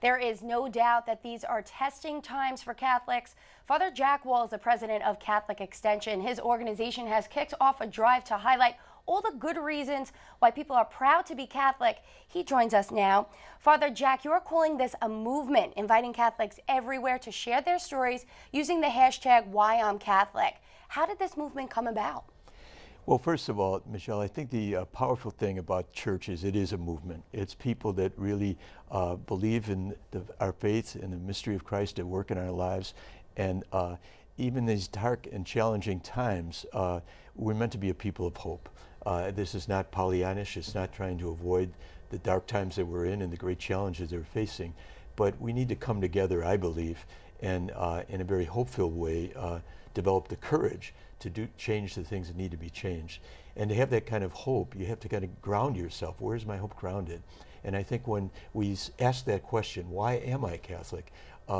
There is no doubt that these are testing times for Catholics. Father Jack Wall is the president of Catholic Extension. His organization has kicked off a drive to highlight all the good reasons why people are proud to be Catholic. He joins us now. Father Jack, you're calling this a movement, inviting Catholics everywhere to share their stories using the hashtag #WhyI'mCatholic. How did this movement come about? Well, first of all, Michelle, I think the powerful thing about church is it is a movement. It's people that really believe in our faith and the mystery of Christ at work in our lives. And even these dark and challenging times, we're meant to be a people of hope. This is not Pollyannish. It's not trying to avoid the dark times that we're in and the great challenges they're facing. But we need to come together, I believe, and in a very hopeful way, develop the courage to change the things that need to be changed. And to have that kind of hope, you have to kind of ground yourself. Where's my hope grounded? And I think when we ask that question, why am I Catholic?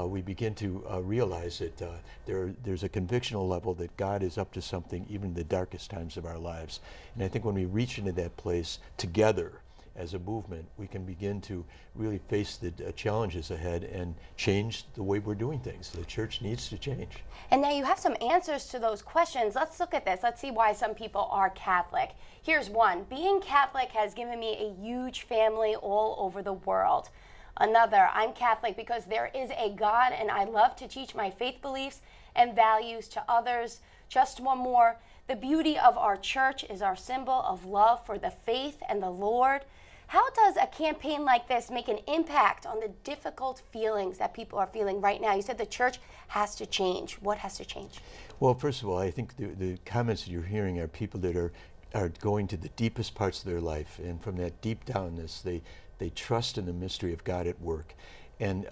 We begin to realize that there's a convictional level that God is up to something even in the darkest times of our lives. And I think when we reach into that place together as a movement, we can begin to really face the challenges ahead and change the way we're doing things. The church needs to change. And now you have some answers to those questions. Let's look at this. Let's see why some people are Catholic. Here's one. Being Catholic has given me a huge family all over the world. Another, I'm Catholic because there is a God and I love to teach my faith beliefs and values to others. Just one more. The beauty of our church is our symbol of love for the faith and the Lord. How does a campaign like this make an impact on the difficult feelings that people are feeling right now? You said the church has to change. What has to change? Well, first of all, I think the comments that you're hearing are people that are going to the deepest parts of their life. And from that deep downness, they trust in the mystery of God at work. And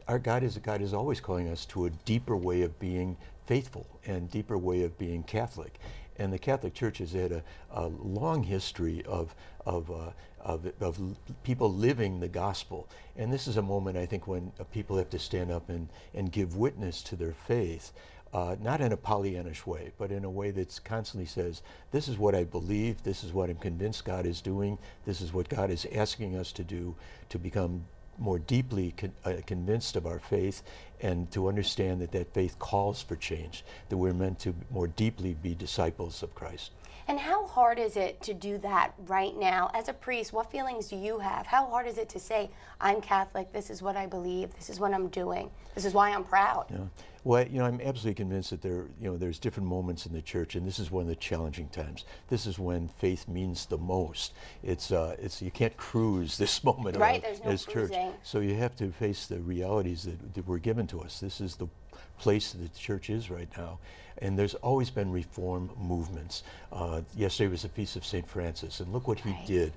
our God is always calling us to a deeper way of being faithful and deeper way of being Catholic. And the Catholic Church has had a long history of people living the gospel. And this is a moment, I think, when people have to stand up and give witness to their faith, not in a Pollyannish way, but in a way that constantly says, this is what I believe, this is what I'm convinced God is doing, this is what God is asking us to do to become more deeply convinced of our faith and to understand that that faith calls for change, that we're meant to more deeply be disciples of Christ. And how hard is it to do that right now? As a priest, what feelings do you have? How hard is it to say, I'm Catholic, this is what I believe, this is what I'm doing, this is why I'm proud? Yeah. Well, I'm absolutely convinced that there's different moments in the church, and this is one of the challenging times. This is when faith means the most. It's you can't cruise this moment right, there's no as church. So you have to face the realities that were given to us. This is the place that the church is right now. And there's always been reform movements. Yesterday was the Feast of St. Francis, and look what he did.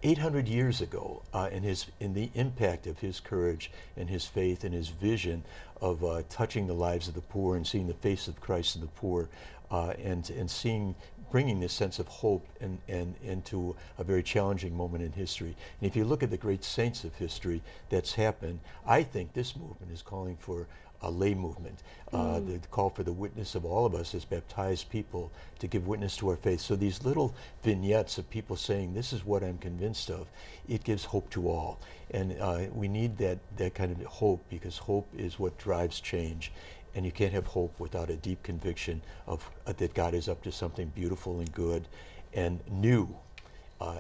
800 years ago, in the impact of his courage and his faith and his vision of touching the lives of the poor and seeing the face of Christ in the poor, and bringing this sense of hope into a very challenging moment in history. And if you look at the great saints of history that's happened, I think this movement is calling for a lay movement, the call for the witness of all of us as baptized people to give witness to our faith. So these little vignettes of people saying, this is what I'm convinced of, it gives hope to all. And we need that kind of hope, because hope is what drives change. And you can't have hope without a deep conviction of that God is up to something beautiful and good and new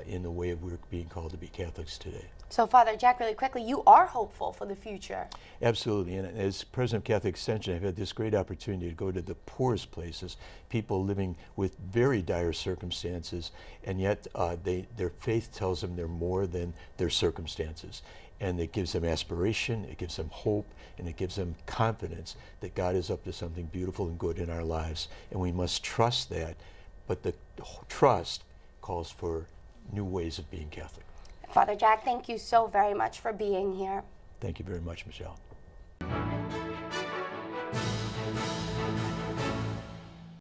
in the way we're being called to be Catholics today. So, Father Jack, really quickly, you are hopeful for the future. Absolutely. And as president of Catholic Extension, I've had this great opportunity to go to the poorest places, people living with very dire circumstances, and yet their faith tells them they're more than their circumstances. And it gives them aspiration, it gives them hope, and it gives them confidence that God is up to something beautiful and good in our lives. And we must trust that, but the trust calls for new ways of being Catholic. Father Jack, thank you so very much for being here. Thank you very much, Michelle.